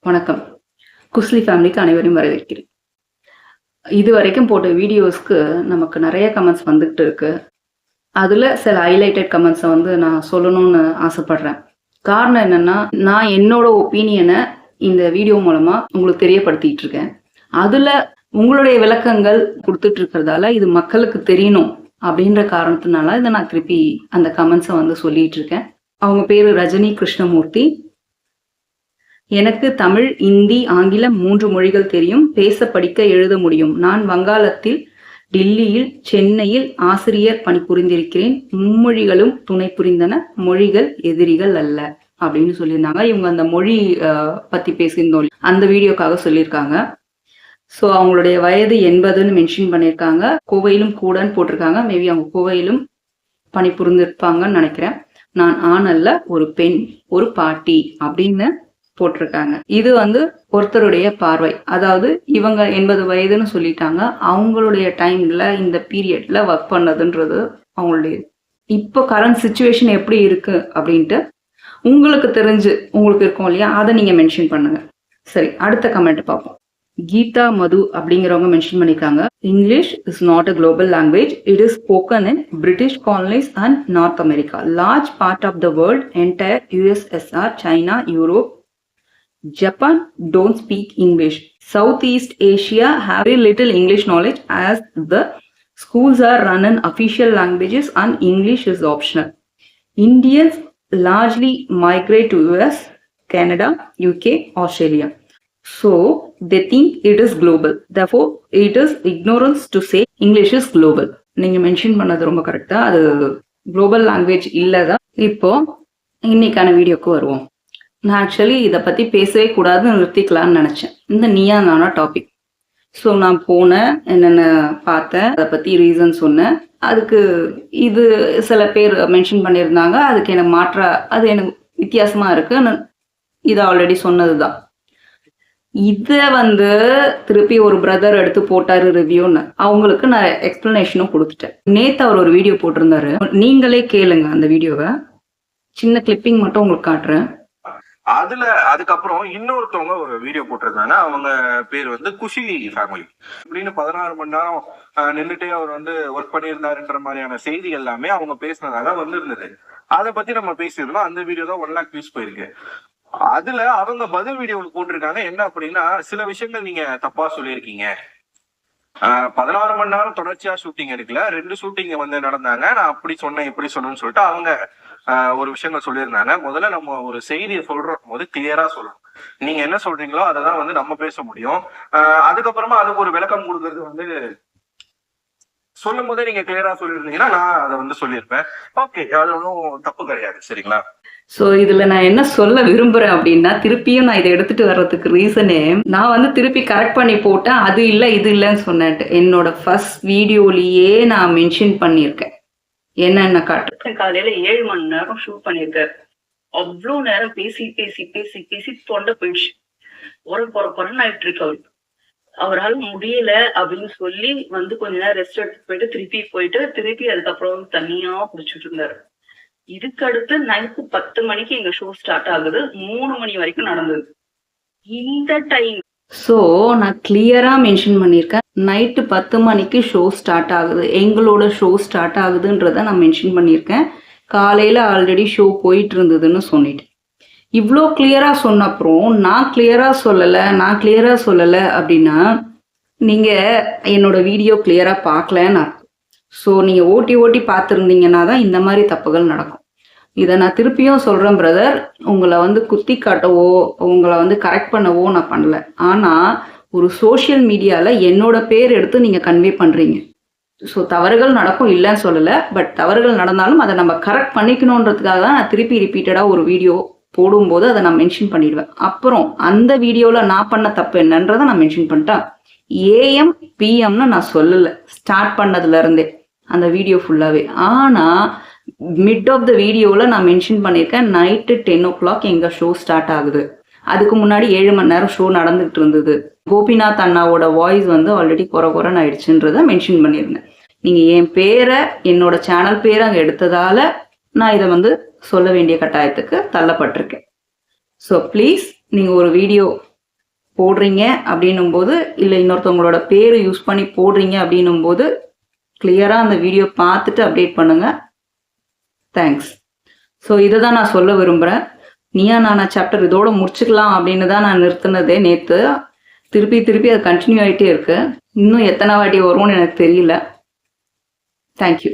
வணக்கம். குஸ்லி ஃபேமிலிக்கு அனைவரையும் வரவேற்கிறேன். இதுவரைக்கும் போட்ட வீடியோஸ்க்கு நமக்கு நிறைய கமெண்ட்ஸ் வந்துகிட்டு இருக்கு. அதுல சில ஹைலைட்டட் கமெண்ட்ஸை நான் சொல்லணும்னு ஆசைப்படுறேன். காரணம் என்னன்னா, நான் என்னோட ஒப்பீனியனை இந்த வீடியோ மூலமா உங்களுக்கு தெரியப்படுத்திட்டு இருக்கேன். அதுல உங்களுடைய விளக்கங்கள் கொடுத்துட்டு இருக்கிறதால இது மக்களுக்கு தெரியணும் அப்படின்ற காரணத்தினால இதை நான் திருப்பி அந்த கமெண்ட்ஸை சொல்லிட்டு இருக்கேன். அவங்க பேரு ரஜினி கிருஷ்ணமூர்த்தி. எனக்கு தமிழ், இந்தி, ஆங்கிலம் 3 மொழிகள் தெரியும். பேச, படிக்க, எழுத முடியும். நான் வங்காளத்தில், டில்லியில், சென்னையில் ஆசிரியர் பணிபுரிந்திருக்கிறேன். மும்மொழிகளும் துணை புரிந்தன. மொழிகள் எதிரிகள் அல்ல அப்படின்னு சொல்லியிருந்தாங்க. இவங்க அந்த மொழி பத்தி பேசியிருந்தோம், அந்த வீடியோக்காக சொல்லியிருக்காங்க. ஸோ அவங்களுடைய வயது 80ன்னு மென்ஷன் பண்ணியிருக்காங்க. கோவையிலும் கூடன்னு போட்டிருக்காங்க. மேபி அவங்க கோவையிலும் பணிபுரிந்திருப்பாங்கன்னு நினைக்கிறேன். நான் ஆண் அல்ல, ஒரு பெண், ஒரு பாட்டி அப்படின்னு போட்டிருக்காங்க. இது ஒருத்தருடைய பார்வை. அதாவது இவங்க 80 வயதுன்னு சொல்லிட்டாங்க. அவங்களுடைய டைம்ல இந்த பீரியட்ல ஒர்க் பண்ணதுன்றது அவங்களுடைய இப்போ கரண்ட் சிச்சுவேஷன் எப்படி இருக்கு அப்படின்ட்டு உங்களுக்கு தெரிஞ்சு உங்களுக்கு இருக்கும் இல்லையா, அதை நீங்க மென்ஷன் பண்ணுங்க. சரி, அடுத்த கமெண்ட் பார்ப்போம். கீதா மது அப்படிங்கிறவங்க மென்ஷன் பண்ணிருக்காங்க. English is not a global language. It is spoken in British colonies and North America. Large part of the world, entire USSR, China, Europe, Japan don't speak English. Southeast Asia have very little English knowledge as the schools are run in official languages and English is optional. Indians largely migrate to US, Canada, UK, Australia. So they think it is global. Therefore, it is ignorance to say English is global. நீங்க mention பண்ணது ரொம்ப கரெக்டா. அது global language இல்லதான். இப்போ இன்னைக்கான வீடியோக்கு வருவோம். நான் ஆக்சுவலி இதை பற்றி பேசவே கூடாதுன்னு நிறுத்திக்கலான்னு நினச்சேன். இந்த நீயா நானா டாபிக். ஸோ நான் போனேன், என்னென்ன பார்த்தேன், அதை பற்றி ரீசன் சொன்னேன். அதுக்கு இது சில பேர் மென்ஷன் பண்ணியிருந்தாங்க. அதுக்கு எனக்கு அது எனக்கு வித்தியாசமாக இருக்குது. இதை ஆல்ரெடி சொன்னது தான். இதை திருப்பி ஒரு பிரதர் எடுத்து போட்டாரு ரிவ்யூன்னு. அவங்களுக்கு நான் எக்ஸ்பிளனேஷனும் கொடுத்துட்டேன். நேற்று அவர் ஒரு வீடியோ போட்டிருந்தாரு. நீங்களே கேளுங்க அந்த வீடியோவை. சின்ன கிளிப்பிங் மட்டும் உங்களுக்கு காட்டுறேன். அதுக்கப்புறம் இன்னொருத்தவங்க ஒரு வீடியோ போட்டிருந்தாங்க. அவங்க பேர் குஷி ஃபேமிலி அப்படின்னு 16 மணி நேரம் நின்றுட்டே அவர் ஒர்க் பண்ணியிருந்தாருன்ற மாதிரியான செய்தி எல்லாமே அவங்க பேசினதாக வந்திருந்தது. அதை பத்தி நம்ம பேசியிருந்தோம். அந்த வீடியோ தான் 1 lakh வியூஸ் போயிருக்கு. அதுல அவங்க பதில் வீடியோவில் போட்டிருக்காங்க. என்ன அப்படின்னா, சில விஷயங்கள் நீங்க தப்பா சொல்லியிருக்கீங்க. 16 மணி நேரம் தொடர்ச்சியா ஷூட்டிங் எடுக்கல, 2 ஷூட்டிங் நடந்தாங்க. நான் அப்படி சொன்னேன் இப்படி சொன்னேன்னு சொல்லிட்டு அவங்க ஒரு விஷயங்கள் சொல்லியிருந்தாங்க. முதல்ல நம்ம ஒரு செய்தியை சொல்றோம் போது கிளியரா சொல்லணும். நீங்க என்ன சொல்றீங்களோ அதை தான் நம்ம பேச முடியும். அதுக்கப்புறமா அதுக்கு ஒரு விளக்கம் கொடுக்கறது சொல்லும் போதே நீங்க கிளியரா சொல்லியிருந்தீங்கன்னா நான் அதை சொல்லியிருப்பேன். ஓகே, அது ஒன்றும் தப்பு கிடையாது. சரிங்களா? ஸோ இதுல நான் என்ன சொல்ல விரும்புறேன் அப்படின்னா, திருப்பியும் நான் இதை எடுத்துட்டு வர்றதுக்கு ரீசனே, நான் திருப்பி கரெக்ட் பண்ணி போட்டேன். அது இல்லை இது இல்லைன்னு சொன்னேன். என்னோட ஃபர்ஸ்ட் வீடியோலயே நான் மென்ஷன் பண்ணியிருக்கேன். என்னென்ன காட்டு. காலையில 7 மணி நேரம் ஷூட் பண்ணிருக்காரு. அவ்வளவு நேரம் பேசி பேசி பேசி பேசி தொண்டை போயிடுச்சு. பொறன்னு ஆயிட்டு இருக்கு அவருக்கு. அவரால் முடியல அப்படின்னு சொல்லி கொஞ்ச நேரம் ரெஸ்ட் எடுத்து போயிட்டு திருப்பி அதுக்கப்புறம் தனியா குடிச்சிட்டு இருந்தாரு. இதுக்கு அடுத்து நைட்டு 10 மணிக்கு எங்க ஷோ ஸ்டார்ட் ஆகுது. 3 மணி வரைக்கும் நடந்தது இந்த டைம். ஸோ நான் கிளியரா மென்ஷன் பண்ணியிருக்கேன். நைட்டு 10 மணிக்கு ஷோ ஸ்டார்ட் ஆகுது, எங்களோட ஷோ ஸ்டார்ட் ஆகுதுன்றத நான் மென்ஷன் பண்ணியிருக்கேன். காலையில ஆல்ரெடி ஷோ போயிட்டு இருந்ததுன்னு சொல்லிட்டேன். இவ்வளோ கிளியரா சொன்ன அப்புறம் நான் கிளியரா சொல்லலை அப்படின்னா நீங்க என்னோட வீடியோ கிளியரா பார்க்கலன்னு அர்த்தம். ஸோ நீங்க ஓட்டி பார்த்துருந்தீங்கன்னா தான் இந்த மாதிரி தப்புகள் நடக்கும். இதை நான் திருப்பியும் சொல்றேன் பிரதர். உங்களை குத்தி காட்டவோ உங்களை கரெக்ட் பண்ணவோ நான் பண்ணல. ஆனா ஒரு சோஷியல் மீடியால என்னோட பேர் எடுத்து நீங்க கன்வே பண்றீங்க. ஸோ தவறுகள் நடக்கும், இல்லைன்னு சொல்லலை. பட் தவறுகள் நடந்தாலும் அதை நம்ம கரெக்ட் பண்ணிக்கணுன்றதுக்காக தான் நான் திருப்பி ரிப்பீட்டடா ஒரு வீடியோ போடும்போது அதை நான் மென்ஷன் பண்ணிடுவேன். அப்புறம் அந்த வீடியோல நான் பண்ண தப்பு என்னன்றதை நான் மென்ஷன் பண்ணிட்டேன். AM PM நான் சொல்லலை ஸ்டார்ட் பண்ணதுல இருந்தே அந்த வீடியோ ஃபுல்லாவே. ஆனா மிட் ஆஃப் த வீடியோவில் நான் மென்ஷன் பண்ணியிருக்கேன், நைட்டு 10 o'clock எங்கள் ஷோ ஸ்டார்ட் ஆகுது. அதுக்கு முன்னாடி 7 மணி நேரம் ஷோ நடந்துகிட்டு இருந்தது. கோபிநாத் அண்ணாவோட வாய்ஸ் ஆல்ரெடி குறைன்னு ஆயிடுச்சுன்றதை மென்ஷன் பண்ணியிருந்தேன். நீங்கள் என் பேரை, என்னோட சேனல் பேரை அங்கே எடுத்ததால நான் இதை சொல்ல வேண்டிய கட்டாயத்துக்கு தள்ளப்பட்டிருக்கேன். ஸோ ப்ளீஸ் நீங்கள் ஒரு வீடியோ போடுறீங்க அப்படின்னும் போது, இல்லை இன்னொருத்தவங்களோட பேர் யூஸ் பண்ணி போடுறீங்க அப்படின்னும் போது, கிளியராக அந்த வீடியோ பார்த்துட்டு அப்டேட் பண்ணுங்கள். தேங்க்ஸ். ஸோ இதை தான் நான் சொல்ல விரும்புகிறேன். நீயா நானா சாப்டர் இதோட முடிச்சுக்கலாம் அப்படின்னு தான் நான் நிறுத்தினதே நேற்று. திருப்பி அது கண்டினியூ ஆகிட்டே இருக்கு. இன்னும் எத்தனை வாட்டி வரும்னு எனக்கு தெரியல. தேங்க்யூ.